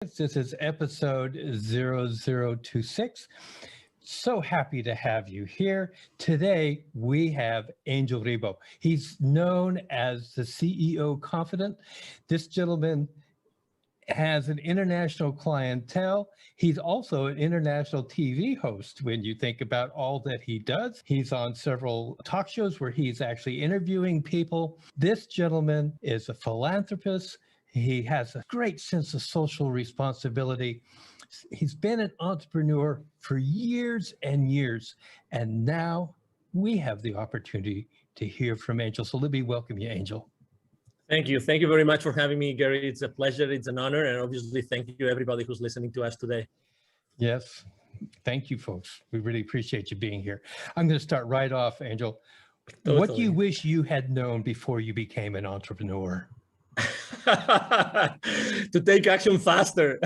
This is episode 0026. So happy to have you here. Today, we have Angel Ribo. He's known as the CEO Confidant. This gentleman has an international clientele. He's also an international TV host when you think about all that he does. He's on several talk shows where he's actually interviewing people. This gentleman is a philanthropist. He has a great sense of social responsibility. He's been an entrepreneur for years and years, and now we have the opportunity to hear from Angel. So let me welcome you, Angel. Thank you. Thank you very much for having me, Gary. It's a pleasure. It's an honor. And obviously, thank you, everybody who's listening to us today. Yes. Thank you, folks. We really appreciate you being here. I'm going to start right off, Angel. Totally. What do you wish you had known before you became an entrepreneur? To take action faster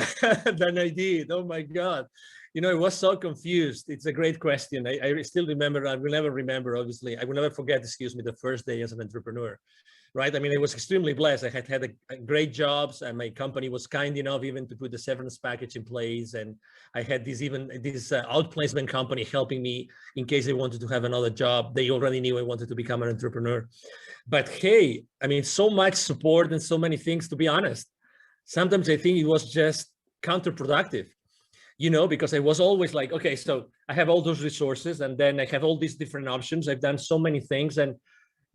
than I did. Oh my God. You know, I was so confused. It's a great question. I still remember, I will never remember, obviously. I will never forget, the first day as an entrepreneur, right? I mean, I was extremely blessed. I had a great jobs, and my company was kind enough even to put the severance package in place. And I had this outplacement company helping me in case I wanted to have another job. They already knew I wanted to become an entrepreneur. But hey, I mean, so much support and so many things, to be honest. Sometimes I think it was just counterproductive, you know, because I was always like, okay, so I have all those resources and then I have all these different options. I've done so many things and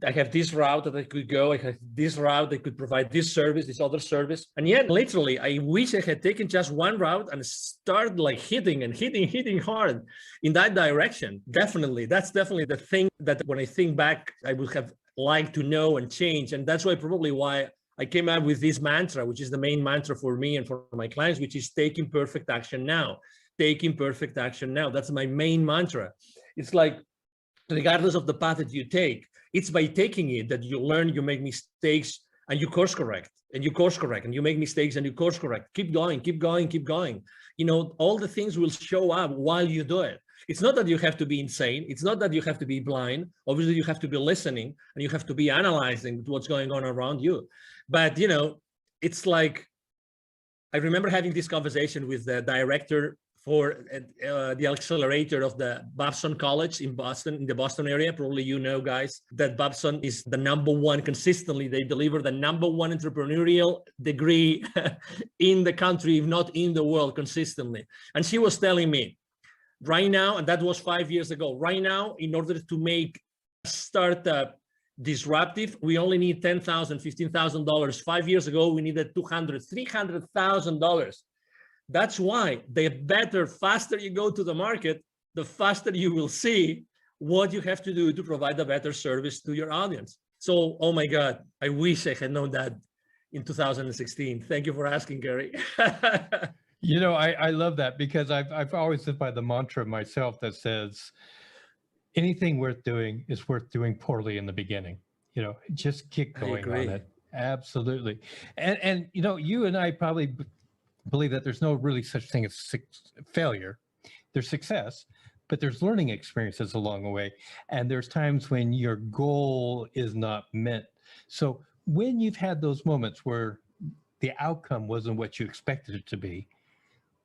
I have this route that I could go. I have this route that could provide this service, this other service. And yet, literally, I wish I had taken just one route and started like hitting hard in that direction. Definitely. That's definitely the thing that when I think back, I would have liked to know and change. And that's probably why I came up with this mantra, which is the main mantra for me and for my clients, which is taking perfect action now. Taking perfect action now. That's my main mantra. It's like, regardless of the path that you take, it's by taking it that you learn, you make mistakes, and you course correct, and you course correct, and you make mistakes and you course correct. Keep going, keep going, keep going. You know, all the things will show up while you do it. It's not that you have to be insane. It's not that you have to be blind. Obviously, you have to be listening and you have to be analyzing what's going on around you. But, you know, it's like, I remember having this conversation with the director for the accelerator of the Babson College in Boston, in the Boston area. Probably you know, guys, that Babson is the #1 consistently. They deliver the #1 entrepreneurial degree in the country, if not in the world, consistently. And she was telling me, right now, and that was 5 years ago, right now, in order to make a startup disruptive, we only need $10,000, $15,000. 5 years ago, we needed $200,000, $300,000. That's why the faster you go to the market, the faster you will see what you have to do to provide a better service to your audience. So, oh my God, I wish I had known that in 2016. Thank you for asking, Gary. You know, I love that because I've always lived by the mantra myself that says anything worth doing is worth doing poorly in the beginning. You know, just keep going on it. Absolutely. And you know, you and I probably believe that there's no really such thing as failure. There's success, but there's learning experiences along the way. And there's times when your goal is not met. So when you've had those moments where the outcome wasn't what you expected it to be,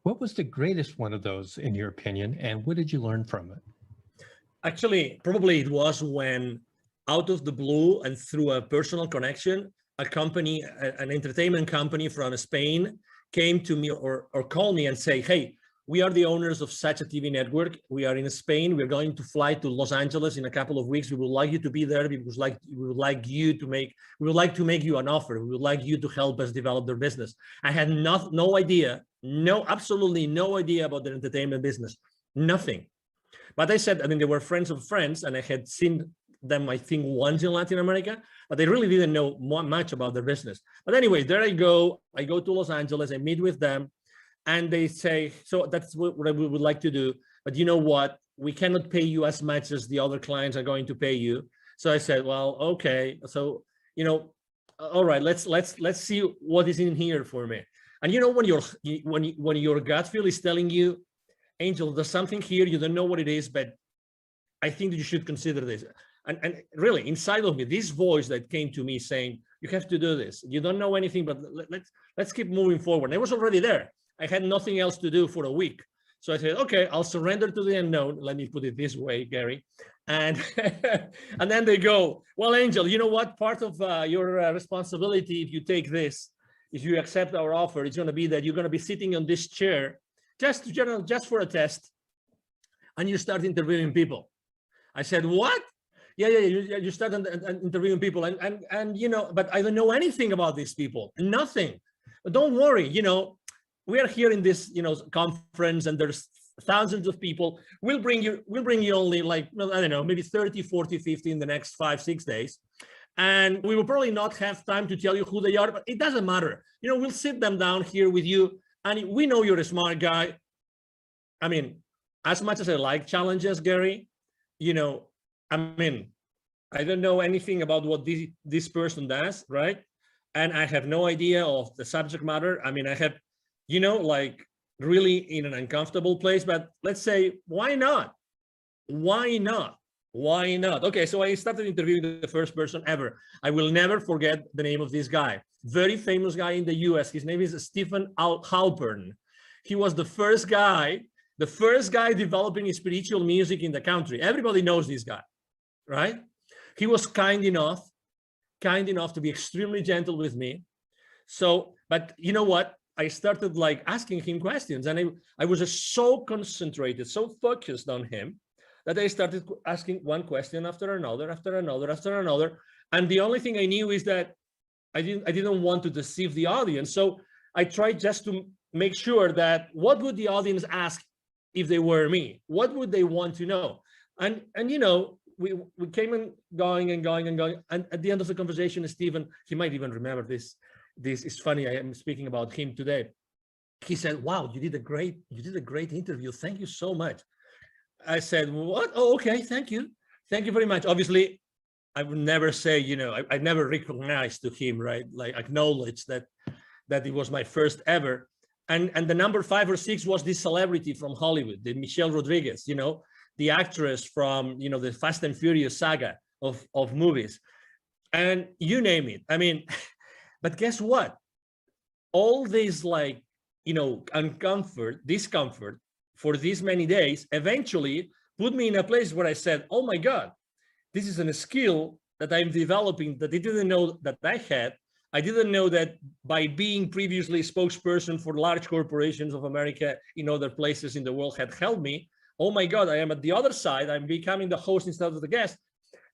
what was the greatest one of those in your opinion? And what did you learn from it? Actually, probably it was when out of the blue and through a personal connection, a company, an entertainment company from Spain came to me or called me and say, hey, we are the owners of such a TV network. We are in Spain. We're going to fly to Los Angeles in a couple of weeks. We would like you to be there because we would like to make you an offer. We would like you to help us develop their business. I had no idea, absolutely no idea about their entertainment business, nothing. But I said, I mean, they were friends of friends and I had seen them, I think, once in Latin America, but they really didn't know much about their business. But anyway, there I go to Los Angeles, I meet with them, and they say, so that's what we would like to do, but you know what? We cannot pay you as much as the other clients are going to pay you. So I said, well, okay. So, you know, all right, let's see what is in here for me. And you know, when your gut feel is telling you, Angel, there's something here, you don't know what it is, but I think that you should consider this. And really, inside of me, this voice that came to me saying, you have to do this. You don't know anything, but let's keep moving forward. And I was already there. I had nothing else to do for a week. So I said, okay, I'll surrender to the unknown. Let me put it this way, Gary. And and then they go, well, Angel, you know what? Part of your responsibility, if you take this, if you accept our offer, it's going to be that you're going to be sitting on this chair just for a test, and you start interviewing people. I said, what? Yeah, you start interviewing people, and you know, but I don't know anything about these people, nothing. But don't worry, you know, we are here in this, you know, conference, and there's thousands of people. We'll bring you only like, I don't know, maybe 30, 40, 50 in the next 5, 6 days. And we will probably not have time to tell you who they are, but it doesn't matter. You know, we'll sit them down here with you, and we know you're a smart guy. I mean, as much as I like challenges, Gary, you know, I mean, I don't know anything about what this person does, right? And I have no idea of the subject matter. I mean, I have, you know, like really in an uncomfortable place, but let's say, why not? Why not? Why not? Okay, so I started interviewing the first person ever. I will never forget the name of this guy. Very famous guy in the US. His name is Stephen Halpern. He was the first guy developing spiritual music in the country. Everybody knows this guy, right? He was kind enough to be extremely gentle with me. So, but you know what? I started like asking him questions, and I was just so concentrated, so focused on him, that I started asking one question after another. And the only thing I knew is that I didn't want to deceive the audience. So I tried just to make sure that what would the audience ask if they were me? What would they want to know? And you know, we came and going. And at the end of the conversation, Stephen, he might even remember this. This is funny. I am speaking about him today. He said, wow, you did a great interview. Thank you so much. I said, what? Oh, okay. Thank you. Thank you very much. Obviously, I would never say, you know, I never recognized to him, right? Like acknowledge that it was my first ever. And the number 5 or 6 was this celebrity from Hollywood, the Michelle Rodriguez, you know, the actress from, you know, the Fast and Furious saga of movies, and you name it. I mean, but guess what? All this, like, you know, discomfort for these many days eventually put me in a place where I said, oh my God, this is a skill that I'm developing that I didn't know that I had. I didn't know that by being previously spokesperson for large corporations of America in other places in the world had helped me. Oh my God, I am at the other side. I'm becoming the host instead of the guest.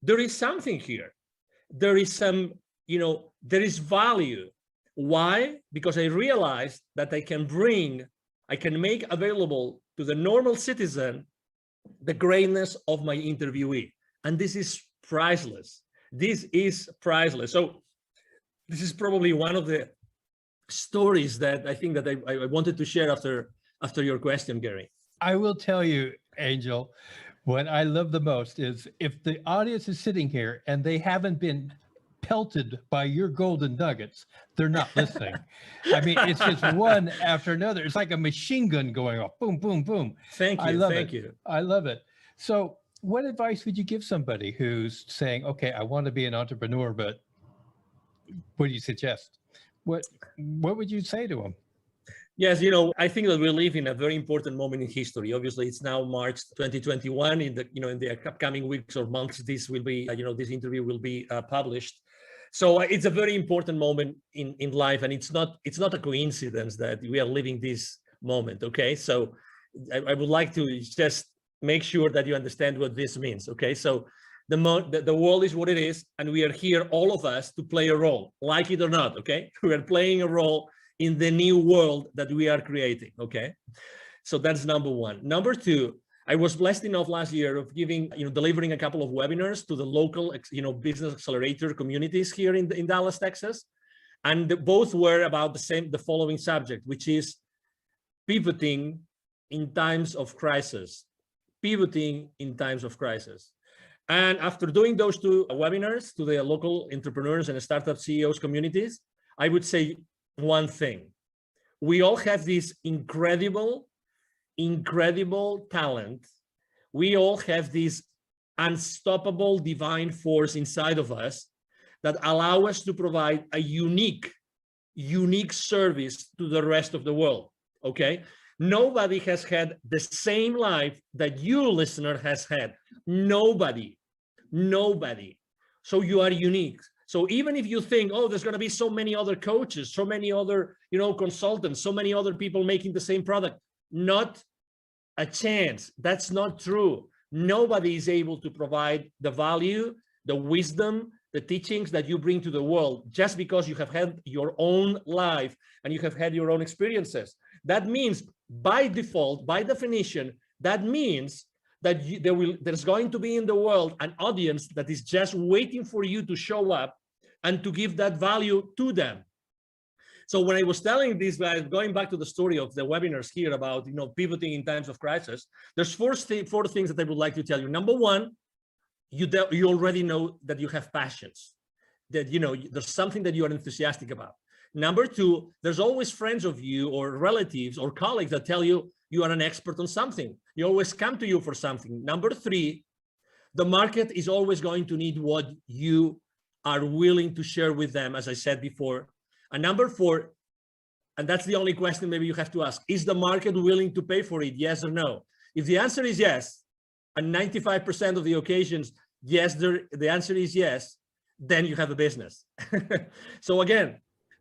There is something here. There is some, you know, there is value. Why? Because I realized that I can make available to the normal citizen the greatness of my interviewee. And this is priceless. This is priceless. So this is probably one of the stories that I think that I wanted to share after your question, Gary. I will tell you, Angel, what I love the most is if the audience is sitting here and they haven't been pelted by your golden nuggets, they're not listening. I mean, it's just one after another. It's like a machine gun going off. Boom, boom, boom. Thank you. Thank you. I love it. So what advice would you give somebody who's saying, okay, I want to be an entrepreneur, but what do you suggest? What would you say to them? Yes, you know, I think that we live in a very important moment in history. Obviously, it's now March 2021. In the upcoming weeks or months, this will be, this interview will be published. So it's a very important moment in life, and it's not a coincidence that we are living this moment. Okay, so I would like to just make sure that you understand what this means. Okay, so the world is what it is, and we are here, all of us, to play a role, like it or not. Okay, we are playing a role in the new world that we are creating. Okay, so that's number one. Number two, I was blessed enough last year of delivering a couple of webinars to the local, business accelerator communities here in Dallas, Texas, and both were about the following subject, which is pivoting in times of crisis. Pivoting in times of crisis. And after doing those two webinars to the local entrepreneurs and startup CEOs communities, I would say one thing: we all have this incredible talent. We all have this unstoppable divine force inside of us that allow us to provide a unique service to the rest of the world. okay? Nobody has had the same life that you, listener, has had. Nobody. So you are unique. So even if you think, oh, there's going to be so many other coaches, so many other, consultants, so many other people making the same product, not a chance. That's not true. Nobody is able to provide the value, the wisdom, the teachings that you bring to the world just because you have had your own life and you have had your own experiences. That means by default, by definition, that means that there's going to be in the world an audience that is just waiting for you to show up and to give that value to them. So when I was telling these guys, going back to the story of the webinars here about, pivoting in times of crisis, there's four things that I would like to tell you. Number one, you already know that you have passions, that, there's something that you are enthusiastic about. Number two, there's always friends of you or relatives or colleagues that tell you you are an expert on something. You always come to you for something. Number three, the market is always going to need what you are willing to share with them, as I said before. And number four, and that's the only question maybe you have to ask, is the market willing to pay for it? Yes or no? If the answer is yes, and 95% of the occasions, yes, the answer is yes, then you have a business. So again,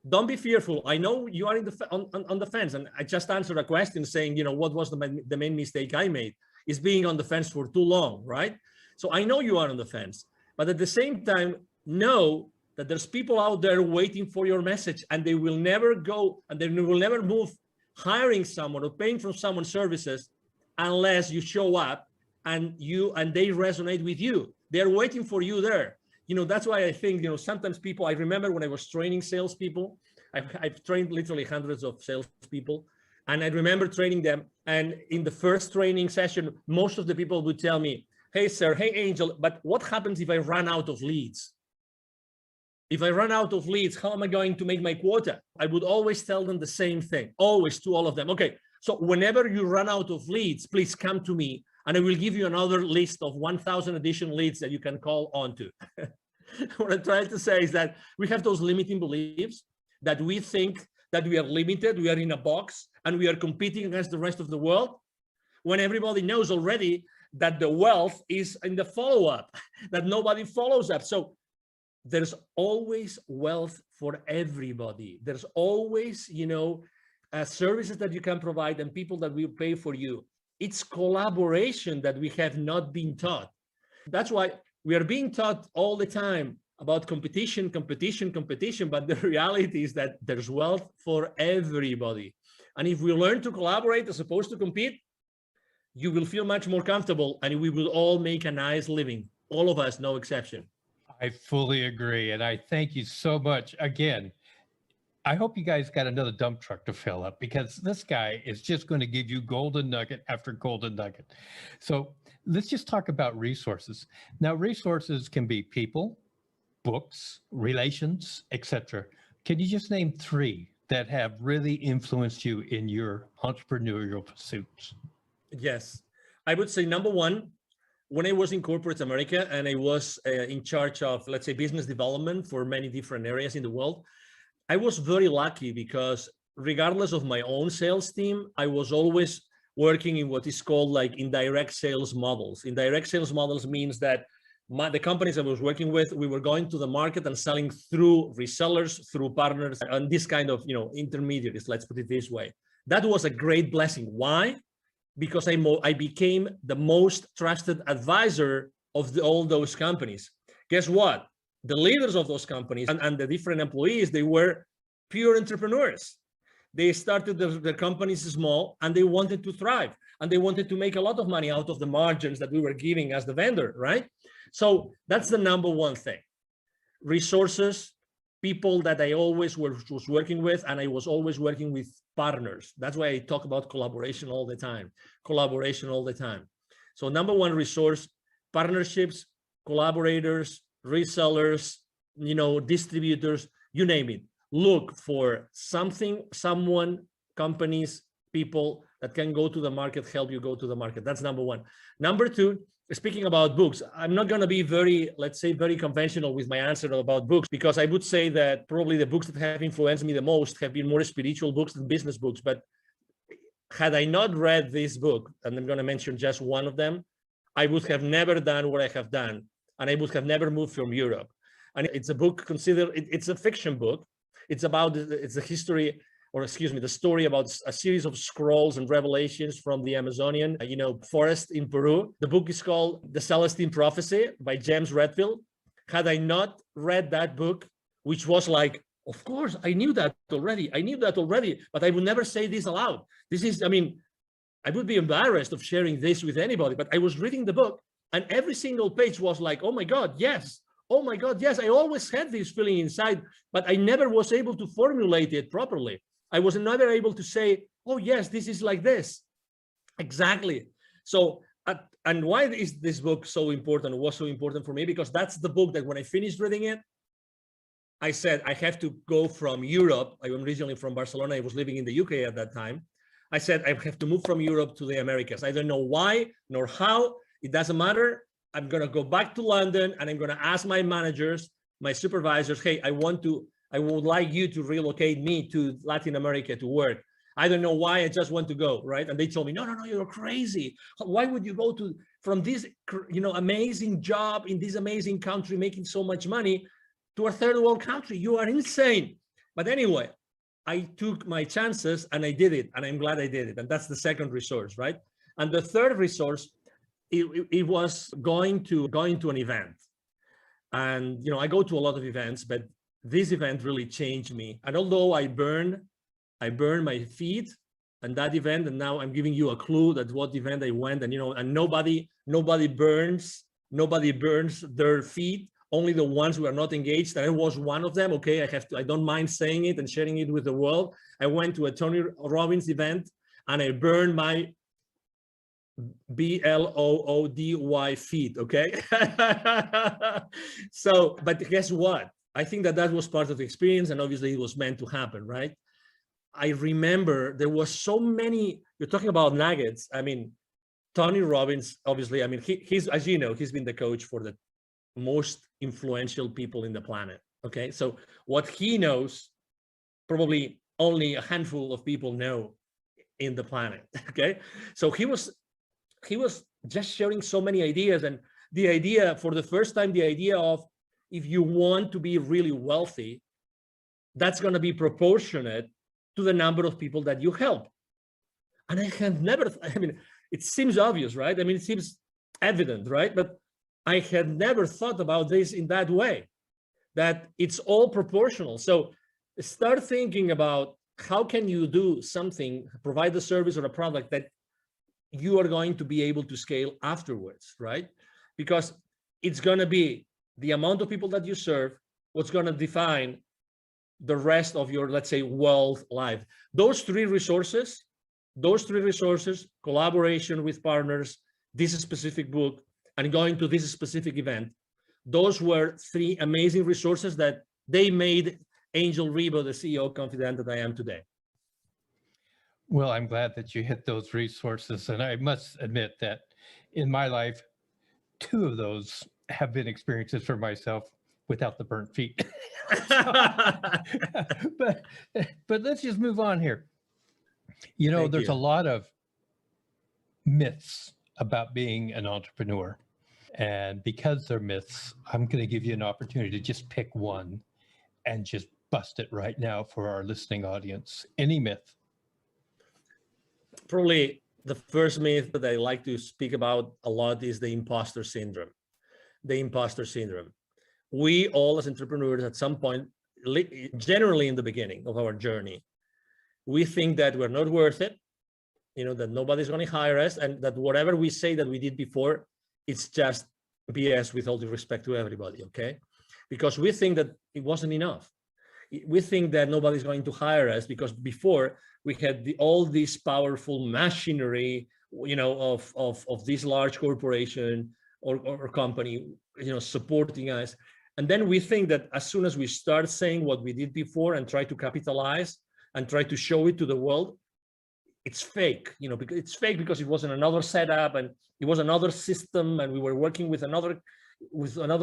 don't be fearful. I know you are on the fence, and I just answered a question saying, what was the main mistake I made is being on the fence for too long, right? So I know you are on the fence, but at the same time, know that there's people out there waiting for your message, and they will never go, and they will never move hiring someone or paying for someone's services unless you show up and they resonate with you. They're waiting for you there. That's why I think, sometimes people, I remember when I was training salespeople, I've trained literally hundreds of salespeople, and I remember training them. And in the first training session, most of the people would tell me, hey, sir, hey, Angel, but what happens if I run out of leads? If I run out of leads, how am I going to make my quota? I would always tell them the same thing, always, to all of them. Okay, so whenever you run out of leads, please come to me and I will give you another list of 1,000 additional leads that you can call onto. What I'm trying to say is that we have those limiting beliefs that we think that we are limited, we are in a box, and we are competing against the rest of the world, when everybody knows already that the wealth is in the follow-up, that nobody follows up. So there's always wealth for everybody. There's always, services that you can provide and people that will pay for you. It's collaboration that we have not been taught. That's why we are being taught all the time about competition, but the reality is that there's wealth for everybody. And if we learn to collaborate as opposed to compete, you will feel much more comfortable and we will all make a nice living. All of us, no exception. I fully agree. And I thank you so much. Again, I hope you guys got another dump truck to fill up, because this guy is just going to give you golden nugget after golden nugget. So let's just talk about resources. Now, resources can be people, books, relations, etc. Can you just name three that have really influenced you in your entrepreneurial pursuits? Yes, I would say number one, when I was in corporate America and I was in charge of, let's say, business development for many different areas in the world, I was very lucky because regardless of my own sales team, I was always working in what is called like indirect sales models. Indirect sales models means that the companies I was working with, we were going to the market and selling through resellers, through partners, and this kind of, intermediaries, let's put it this way. That was a great blessing. Why? Because I became the most trusted advisor of all those companies. Guess what? The leaders of those companies and the different employees, they were pure entrepreneurs. They started their companies small and they wanted to thrive and they wanted to make a lot of money out of the margins that we were giving as the vendor, right? So that's the number one thing. Resources, people that I always was working with, and I was always working with partners. That's why I talk about collaboration all the time. So number one resource, partnerships, collaborators, resellers, distributors, you name it. Look for something, someone, companies, people that can go to the market, help you go to the market. That's number one. Number two, speaking about books, I'm not going to be very conventional with my answer about books, because I would say that probably the books that have influenced me the most have been more spiritual books than business books. But had I not read this book, and I'm going to mention just one of them, I would have never done what I have done, and I would have never moved from Europe. And it's a book considered, it's a fiction book. It's about, it's a history, or excuse me, the story about a series of scrolls and revelations from the Amazonian, forest in Peru. The book is called The Celestine Prophecy by James Redfield. Had I not read that book, which was like, of course, I knew that already, but I would never say this aloud. This is, I would be embarrassed of sharing this with anybody, but I was reading the book and every single page was like, oh my God, yes. Oh my God, yes. I always had this feeling inside, but I never was able to formulate it properly. I was never able to say, oh yes, this is like this. Exactly. So, and why is this book so important? It was so important for me because that's the book that when I finished reading it, I said, I have to go from Europe. I am originally from Barcelona. I was living in the UK at that time. I said, I have to move from Europe to the Americas. I don't know why nor how. It doesn't matter. I'm going to go back to London and I'm going to ask my managers, my supervisors, hey, I would like you to relocate me to Latin America to work. I don't know why, I just want to go, right? And they told me, no, you're crazy. Why would you go from this, amazing job in this amazing country, making so much money, to a third world country? You are insane. But anyway, I took my chances and I did it, and I'm glad I did it. And that's the second resource, right? And the third resource, it was going to an event. And I go to a lot of events, but this event really changed me. And although I burned my feet and that event, and now I'm giving you a clue that what event I went, and and nobody burns their feet, only the ones who are not engaged. And I was one of them. Okay, I don't mind saying it and sharing it with the world. I went to a Tony Robbins event and I burned my BLOODY feet. Okay. So, but guess what? I think that was part of the experience, and obviously it was meant to happen, right? I remember there was so many, you're talking about nuggets. Tony Robbins, obviously, he's, as you know, he's been the coach for the most influential people in the planet. Okay, so what he knows, probably only a handful of people know in the planet. Okay, so he was just sharing so many ideas, and the idea, for the first time, the idea of, if you want to be really wealthy, that's going to be proportionate to the number of people that you help. And I had never, it seems obvious, right? It seems evident, right? But I had never thought about this in that way, that it's all proportional. So start thinking about how can you do something, provide a service or a product that you are going to be able to scale afterwards, right? Because it's going to be the amount of people that you serve, what's going to define the rest of your, let's say, wealth life. Those three resources, collaboration with partners, this specific book, and going to this specific event, those were three amazing resources that they made Angel Ribo the CEO Confidant that I am today. Well, I'm glad that you hit those resources. And I must admit that in my life, two of those have been experiences for myself without the burnt feet. but let's just move on here. There's a lot of myths about being an entrepreneur. And because they're myths, I'm going to give you an opportunity to just pick one and just bust it right now for our listening audience. Any myth? Probably the first myth that I like to speak about a lot is the imposter syndrome. The imposter syndrome. We all as entrepreneurs at some point, generally in the beginning of our journey, we think that we're not worth it, that nobody's going to hire us, and that whatever we say that we did before, it's just BS, with all due respect to everybody, okay? Because we think that it wasn't enough. We think that nobody's going to hire us because before we had all this powerful machinery, of this large corporation or company, supporting us. And then we think that as soon as we start saying what we did before and try to capitalize and try to show it to the world, it's fake, because it's fake because it wasn't another setup and it was another system and we were working with another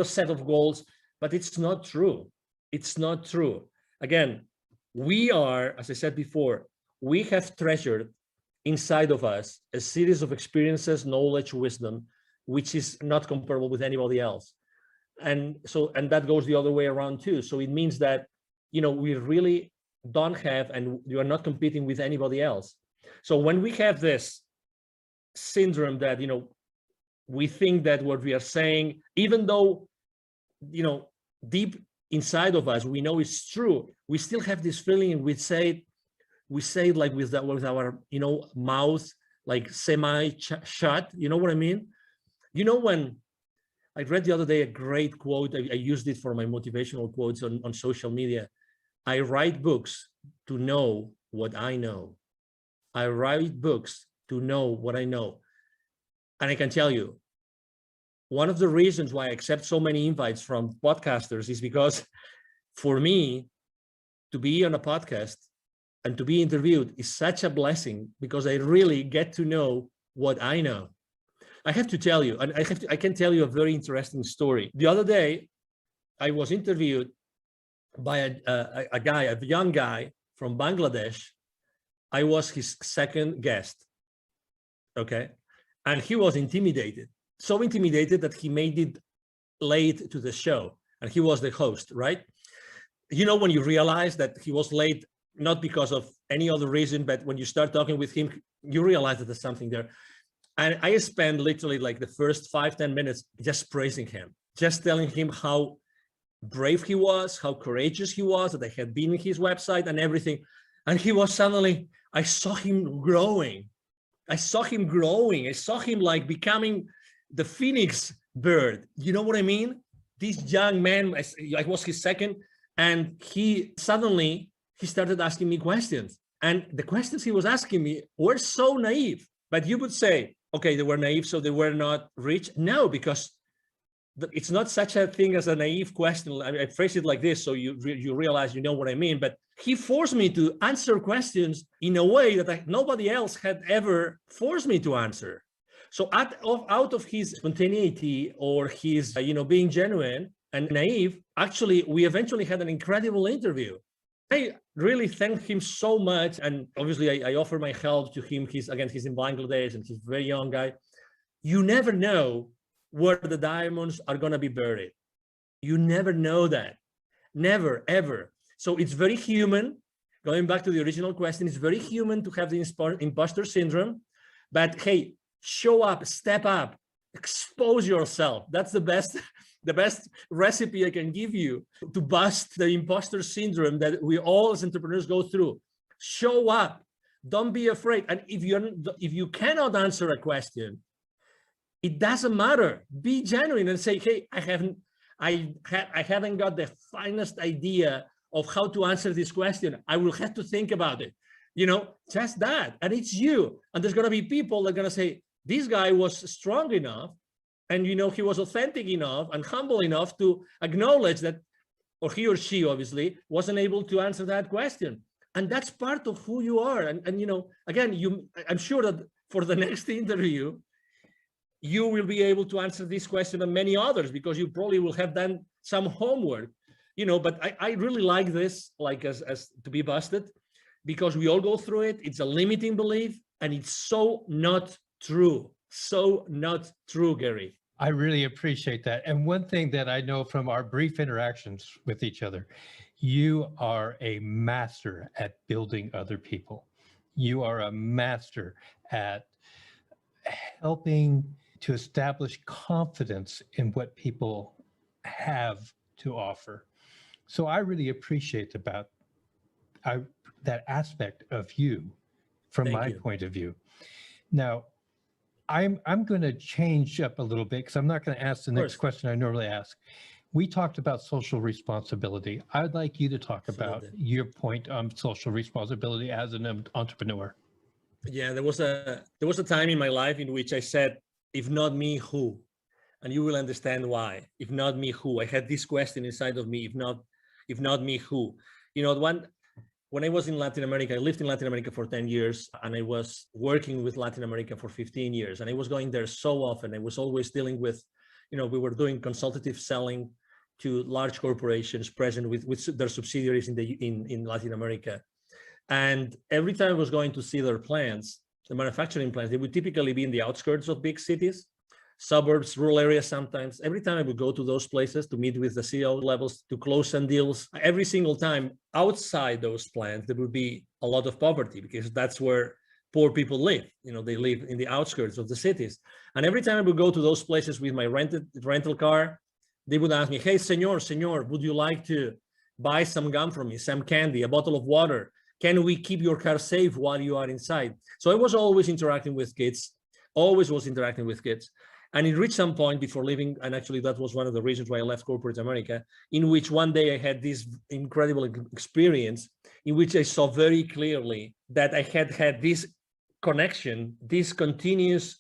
set of goals, but it's not true. It's not true. Again, we are, as I said before, we have treasured inside of us a series of experiences, knowledge, wisdom, which is not comparable with anybody else. And that goes the other way around too. So it means that, we really don't have, and you are not competing with anybody else. So when we have this syndrome that, we think that what we are saying, even though, deep inside of us, we know it's true, we still have this feeling, and we say it like with our, mouth, like semi-shut, you know what I mean? When I read the other day a great quote, I used it for my motivational quotes on social media. I write books to know what I know. I write books to know what I know. And I can tell you, one of the reasons why I accept so many invites from podcasters is because for me to be on a podcast and to be interviewed is such a blessing, because I really get to know what I know. I have to tell you, and I can tell you a very interesting story. The other day, I was interviewed by a young guy from Bangladesh. I was his second guest, okay? And he was intimidated, so intimidated that he made it late to the show, and he was the host, right? When you realize that he was late, not because of any other reason, but when you start talking with him, you realize that there's something there. And I spent literally like the first 5-10 minutes just praising him, just telling him how brave he was, how courageous he was, that I had been in his website and everything. And he was suddenly, I saw him growing. I saw him like becoming the phoenix bird. You know what I mean? This young man, I was his second, and he started asking me questions. And the questions he was asking me were so naive. But you would say, okay, they were naive, so they were not rich. No, because it's not such a thing as a naive question. I phrase it like this, so you realize you know what I mean. But he forced me to answer questions in a way that nobody else had ever forced me to answer. So out of his spontaneity or his, being genuine and naive, actually, we eventually had an incredible interview. I really thank him so much. And obviously I offer my help to him. He's in Bangladesh and he's a very young guy. You never know where the diamonds are going to be buried. You never know that. Never, ever. So it's very human. Going back to the original question, it's very human to have the imposter syndrome. But hey, show up, step up, expose yourself. That's the best recipe I can give you to bust the imposter syndrome that we all as entrepreneurs go through. Show up. Don't be afraid. And if you cannot answer a question, it doesn't matter. Be genuine and say, hey, I haven't got the finest idea of how to answer this question. I will have to think about it. Just that. And it's you. And there's going to be people that are going to say, this guy was strong enough, and he was authentic enough and humble enough to acknowledge that, or he or she obviously wasn't able to answer that question. And that's part of who you are. And again, I'm sure that for the next interview, you will be able to answer this question and many others, because you probably will have done some homework, but I really like this, like as to be busted, because we all go through it. It's a limiting belief, and it's so not true. So not true, Gary. I really appreciate that. And one thing that I know from our brief interactions with each other, you are a master at building other people. You are a master at helping to establish confidence in what people have to offer. So I really appreciate that aspect of you from my point of view. Now, I'm going to change up a little bit, because I'm not going to ask the next question I normally ask. We talked about social responsibility. I'd like you to talk about your point on social responsibility as an entrepreneur. Yeah, there was a time in my life in which I said, if not me, who? And you will understand why. If not me, who? I had this question inside of me, if not me, who? When I was in Latin America, I lived in Latin America for 10 years, and I was working with Latin America for 15 years. And I was going there so often. I was always dealing with, we were doing consultative selling to large corporations present with their subsidiaries in Latin America. And every time I was going to see their plants, the manufacturing plants, they would typically be in the outskirts of big cities, suburbs, rural areas sometimes. Every time I would go to those places to meet with the CEO levels, to close some deals, every single time outside those plants, there would be a lot of poverty because that's where poor people live. You know, they live in the outskirts of the cities. And every time I would go to those places with my rental car, they would ask me, hey, senor, would you like to buy some gum from me, some candy, a bottle of water? Can we keep your car safe while you are inside? So I was always interacting with kids, always was interacting with kids. And it reached some point before leaving, and actually that was one of the reasons why I left corporate America, in which one day I had this incredible experience in which I saw very clearly that I had this connection, this continuous,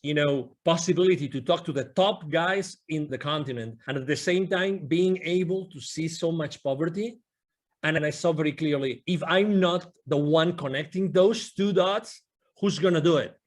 possibility to talk to the top guys in the continent, and at the same time being able to see so much poverty. And I saw very clearly, if I'm not the one connecting those two dots, who's going to do it?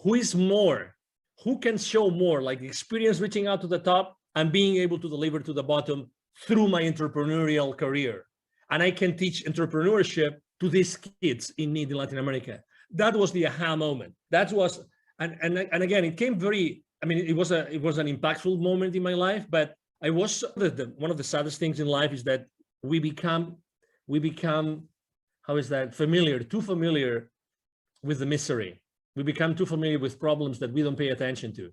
Who is more? Who can show more, like the experience reaching out to the top and being able to deliver to the bottom through my entrepreneurial career? And I can teach entrepreneurship to these kids in need in Latin America. That was the aha moment. That was, and again, it came very, it was an impactful moment in my life, but I was, one of the saddest things in life is that we become, how is that, too familiar with the misery. We become too familiar with problems that we don't pay attention to.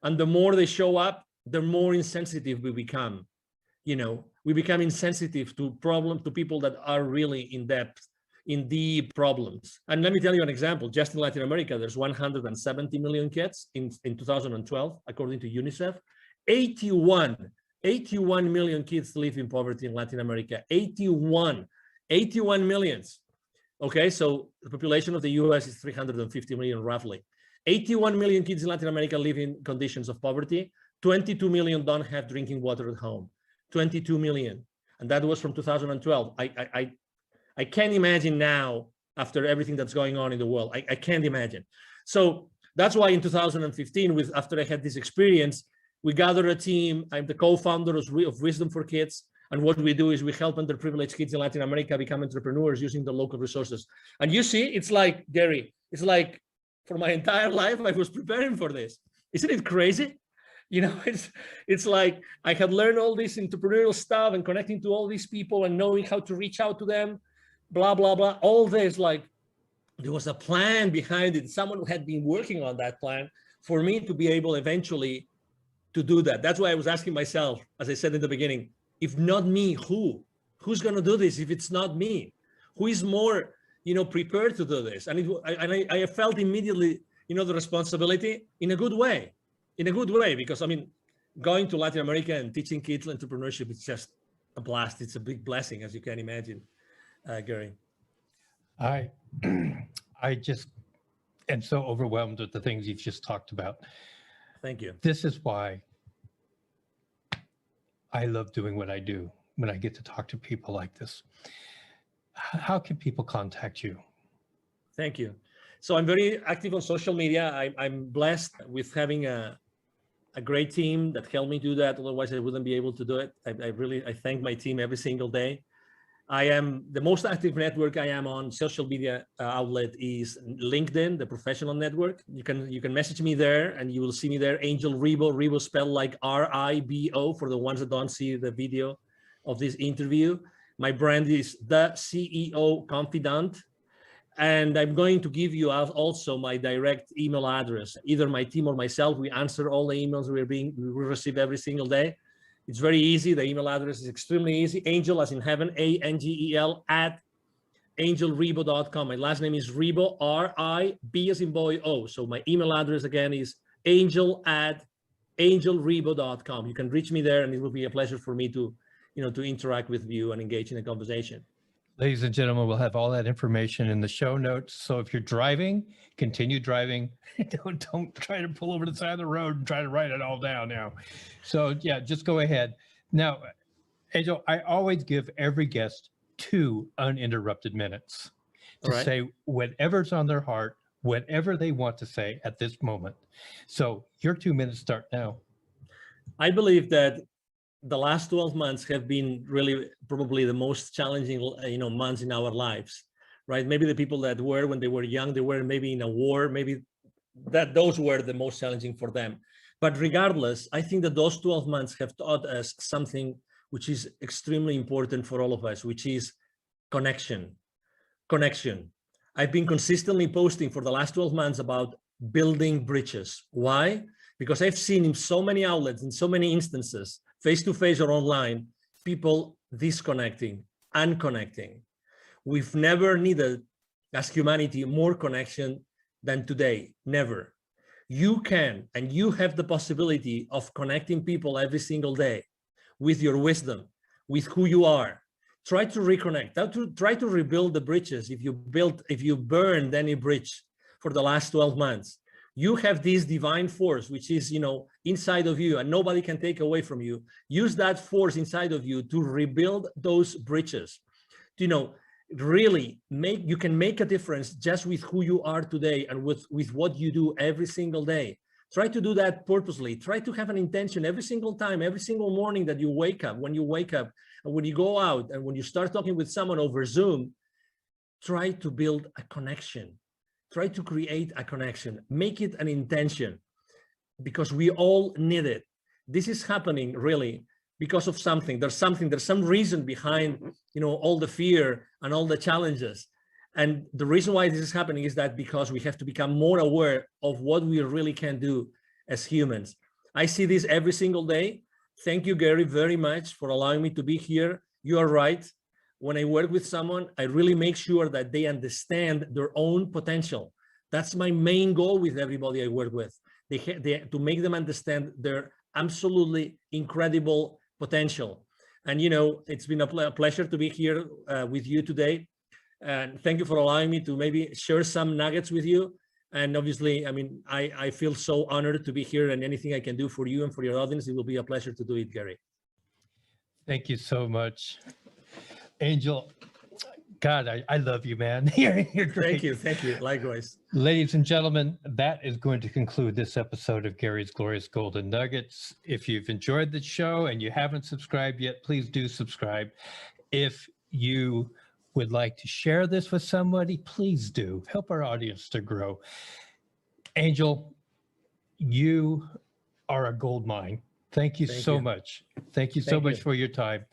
And the more they show up, the more insensitive we become. We become insensitive to people that are really in depth, in deep problems. And let me tell you an example. Just in Latin America, there's 170 million kids in 2012, according to UNICEF. 81 million kids live in poverty in Latin America. 81 millions. Okay, so the population of the US is 350 million roughly. 81 million kids in Latin America live in conditions of poverty. 22 million don't have drinking water at home. 22 million. And that was from 2012. I can't imagine now, after everything that's going on in the world, I can't imagine. So that's why in 2015, after I had this experience, we gathered a team. I'm the co-founder of Wisdom for Kids. And what we do is we help underprivileged kids in Latin America become entrepreneurs using the local resources. And you see, it's like, Gary, it's like for my entire life, I was preparing for this. Isn't it crazy? It's like I had learned all this entrepreneurial stuff and connecting to all these people and knowing how to reach out to them, blah, blah, blah. All this, like, there was a plan behind it. Someone had been working on that plan for me to be able eventually to do that. That's why I was asking myself, as I said in the beginning, if not me, who? Who's going to do this if it's not me? Who is more, prepared to do this? And I felt immediately, the responsibility in a good way, because going to Latin America and teaching kids entrepreneurship is just a blast. It's a big blessing, as you can imagine, Gary. I just am so overwhelmed with the things you've just talked about. Thank you. This is why I love doing what I do when I get to talk to people like this. How can people contact you? Thank you. So I'm very active on social media. I'm blessed with having a great team that helped me do that. Otherwise, I wouldn't be able to do it. I thank my team every single day. I am the most active network I am on social media outlet is LinkedIn, the professional network. You can message me there and you will see me there. Angel Ribo, Ribo spelled like R-I-B-O for the ones that don't see the video of this interview. My brand is the CEO Confidant. And I'm going to give you also my direct email address. Either my team or myself, we answer all the emails we receive every single day. It's very easy. The email address is extremely easy. Angel, as in heaven, A-N-G-E-L, @angelribo.com. My last name is Ribo, R-I-B as in boy, O. So my email address again is angel@angelribo.com. You can reach me there, and it will be a pleasure for me to interact with you and engage in a conversation. Ladies and gentlemen, we'll have all that information in the show notes. So if you're driving, continue driving. Don't try to pull over to the side of the road and try to write it all down now. So yeah, just go ahead. Now, Angel, I always give every guest 2 uninterrupted minutes to say whatever's on their heart, whatever they want to say at this moment. So your 2 minutes start now. I believe that the last 12 months have been really probably the most challenging, months in our lives, right? Maybe the people that were, when they were young, they were maybe in a war, maybe that those were the most challenging for them. But regardless, I think that those 12 months have taught us something which is extremely important for all of us, which is connection. Connection. I've been consistently posting for the last 12 months about building bridges. Why? Because I've seen in so many outlets, in so many instances, face-to-face or online, people disconnecting, unconnecting. We've never needed, as humanity, more connection than today. Never. You can, and you have the possibility of connecting people every single day with your wisdom, with who you are. Try to reconnect, try to rebuild the bridges. If you burned any bridge for the last 12 months, you have this divine force, which is, inside of you and nobody can take away from you. Use that force inside of you to rebuild those bridges. Really you can make a difference just with who you are today and with what you do every single day. Try to do that purposely. Try to have an intention every single time, every single morning that you wake up, when you wake up and when you go out and when you start talking with someone over Zoom. Try to build a connection. Try to create a connection. Make it an intention, because we all need it. This is happening really because of something. There's some reason behind, all the fear and all the challenges. And the reason why this is happening is that because we have to become more aware of what we really can do as humans. I see this every single day. Thank you, Gary, very much for allowing me to be here. You are right. When I work with someone, I really make sure that they understand their own potential. That's my main goal with everybody I work with. To make them understand their absolutely incredible potential. And, it's been a pleasure to be here with you today. And thank you for allowing me to maybe share some nuggets with you. And obviously, I feel so honored to be here, and anything I can do for you and for your audience, it will be a pleasure to do it, Gary. Thank you so much, Angel. God, I love you, man. You're great. Thank you. Likewise. Ladies and gentlemen, that is going to conclude this episode of Gary's Glorious Golden Nuggets. If you've enjoyed the show and you haven't subscribed yet, please do subscribe. If you would like to share this with somebody, please do. Help our audience to grow. Angel, you are a gold mine. Thank you so much. Thank you so much for your time.